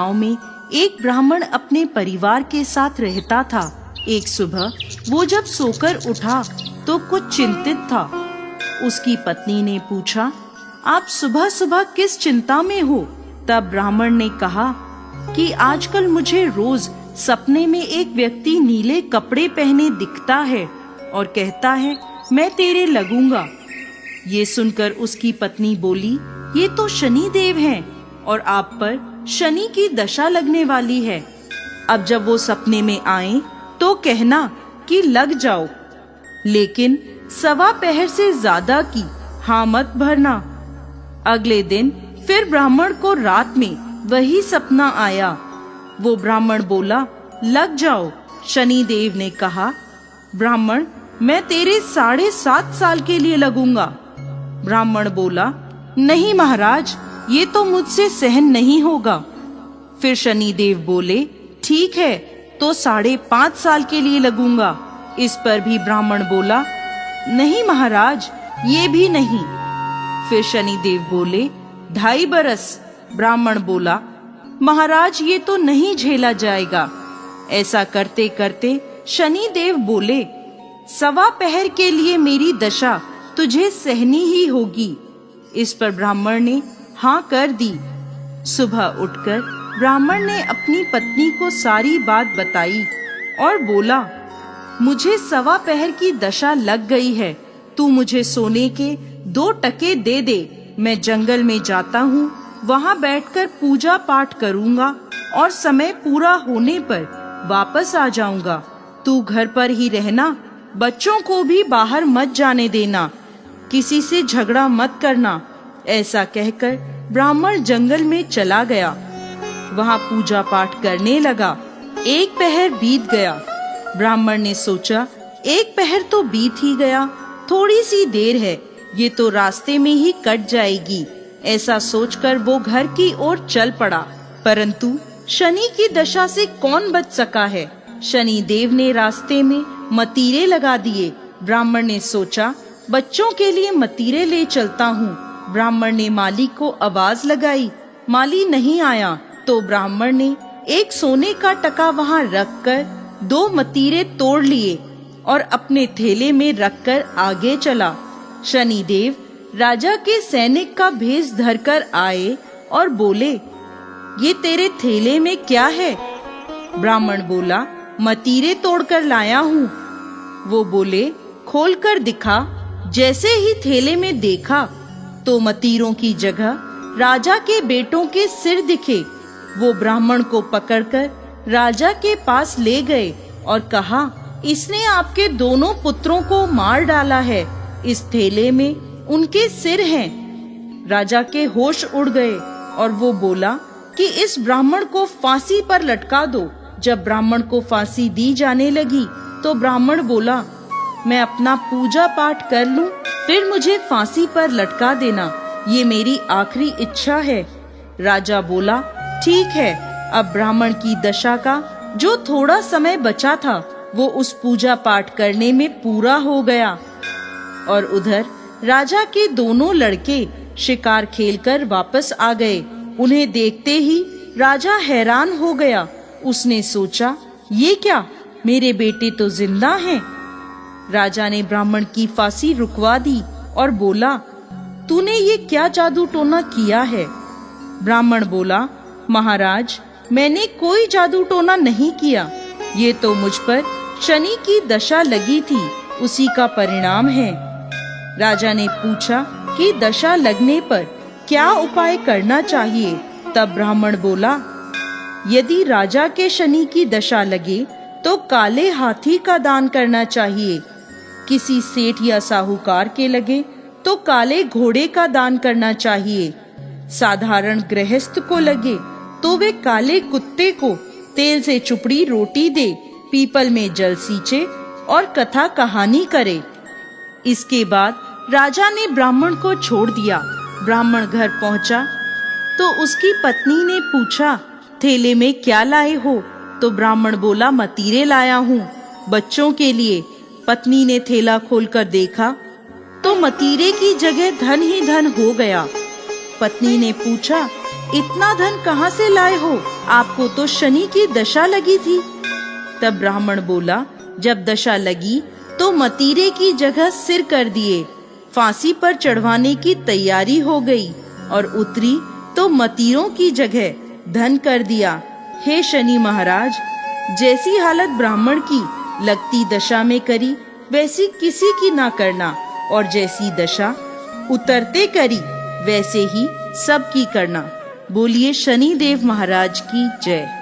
गांव में एक ब्राह्मण अपने परिवार के साथ रहता था। एक सुबह वो जब सोकर उठा तो कुछ चिंतित था। उसकी पत्नी ने पूछा, आप सुबह सुबह किस चिंता में हो? तब ब्राह्मण ने कहा कि आजकल मुझे रोज सपने में एक व्यक्ति नीले कपड़े पहने दिखता है और कहता है, मैं तेरे लगूंगा। ये सुनकर उसकी पत्नी बोली, ये तो शनि देव हैं और आप पर शनि की दशा लगने वाली है। अब जब वो सपने में आए तो कहना कि लग जाओ, लेकिन 1.25 पहर से ज्यादा की हाँ मत भरना। अगले दिन फिर ब्राह्मण को रात में वही सपना आया। वो ब्राह्मण बोला, लग जाओ। शनि देव ने कहा, ब्राह्मण, मैं तेरे 7.5 साल के लिए लगूंगा। ब्राह्मण बोला, नहीं महाराज, ये तो मुझसे सहन नहीं होगा। फिर शनि देव बोले, ठीक है, तो 5.5 साल के लिए लगूंगा। इस पर भी ब्राह्मण बोला, नहीं महाराज, ये भी नहीं। फिर शनि देव बोले, 2.5 बरस। ब्राह्मण बोला, महाराज, ये तो नहीं झेला जाएगा। ऐसा करते करते शनि देव बोले, 1.25 पहर के लिए मेरी दशा तुझे सहनी ही होगी। इस पर ब्राह्मण ने हाँ कर दी। सुबह उठकर ब्राह्मण ने अपनी पत्नी को सारी बात बताई और बोला, मुझे 1.25 पहर की दशा लग गई है। तू मुझे सोने के 2 टके दे दे। मैं जंगल में जाता हूँ, वहाँ बैठकर पूजा पाठ करूँगा और समय पूरा होने पर वापस आ जाऊंगा। तू घर पर ही रहना, बच्चों को भी बाहर मत जाने देना, किसी से झगड़ा मत करना। ऐसा कहकर ब्राह्मण जंगल में चला गया। वहाँ पूजा पाठ करने लगा। 1 पहर बीत गया। ब्राह्मण ने सोचा, 1 पहर तो बीत ही गया, थोड़ी सी देर है, ये तो रास्ते में ही कट जाएगी। ऐसा सोचकर वो घर की ओर चल पड़ा। परंतु शनि की दशा से कौन बच सका है? शनि देव ने रास्ते में मतीरे लगा दिए। ब्राह्मण ने सोचा, बच्चों के लिए मतीरे ले चलता हूँ। ब्राह्मण ने माली को आवाज लगाई। माली नहीं आया तो ब्राह्मण ने एक सोने का टका वहाँ रखकर 2 मतीरे तोड़ लिए और अपने थैले में रखकर आगे चला। शनि देव राजा के सैनिक का भेष धरकर आए और बोले, ये तेरे थैले में क्या है? ब्राह्मण बोला, मतीरे तोड़कर लाया हूँ। वो बोले, खोलकर दिखा। जैसे ही थैले में देखा तो मतीरों की जगह राजा के बेटों के सिर दिखे। वो ब्राह्मण को पकड़कर राजा के पास ले गए और कहा, इसने आपके दोनों पुत्रों को मार डाला है। इस थैले में उनके सिर हैं। राजा के होश उड़ गए और वो बोला कि इस ब्राह्मण को फांसी पर लटका दो। जब ब्राह्मण को फांसी दी जाने लगी तो ब्राह्मण बोला, मैं अपना पूजा पाठ कर लूं, फिर मुझे फांसी पर लटका देना, ये मेरी आखिरी इच्छा है। राजा बोला, ठीक है। अब ब्राह्मण की दशा का जो थोड़ा समय बचा था वो उस पूजा पाठ करने में पूरा हो गया। और उधर राजा के दोनों लड़के शिकार खेलकर वापस आ गए। उन्हें देखते ही राजा हैरान हो गया। उसने सोचा, ये क्या, मेरे बेटे तो जिंदा हैं। राजा ने ब्राह्मण की फांसी रुकवा दी और बोला, तूने ये क्या जादू टोना किया है? ब्राह्मण बोला, महाराज, मैंने कोई जादू टोना नहीं किया, ये तो मुझ पर शनि की दशा लगी थी, उसी का परिणाम है। राजा ने पूछा कि दशा लगने पर क्या उपाय करना चाहिए? तब ब्राह्मण बोला, यदि राजा के शनि की दशा लगे तो काले हाथी का दान करना चाहिए। किसी सेठ या साहूकार के लगे तो काले घोड़े का दान करना चाहिए। साधारण गृहस्थ को लगे तो वे काले कुत्ते को तेल से चुपड़ी रोटी दे, पीपल में जल सींचे और कथा कहानी करे। इसके बाद राजा ने ब्राह्मण को छोड़ दिया। ब्राह्मण घर पहुंचा तो उसकी पत्नी ने पूछा, थैले में क्या लाए हो? तो ब्राह्मण बोला, मतीरे लाया हूँ बच्चों के लिए। पत्नी ने थैला खोलकर देखा तो मतीरे की जगह धन ही धन हो गया। पत्नी ने पूछा, इतना धन कहाँ से लाए हो? आपको तो शनि की दशा लगी थी। तब ब्राह्मण बोला, जब दशा लगी तो मतीरे की जगह सिर कर दिए, फांसी पर चढ़वाने की तैयारी हो गई, और उतरी तो मतीरों की जगह धन कर दिया। हे शनि महाराज, जैसी हालत ब्राह्मण की लगती दशा में करी, वैसी किसी की ना करना, और जैसी दशा उतरते करी, वैसे ही सबकी करना। बोलिए शनि देव महाराज की जय।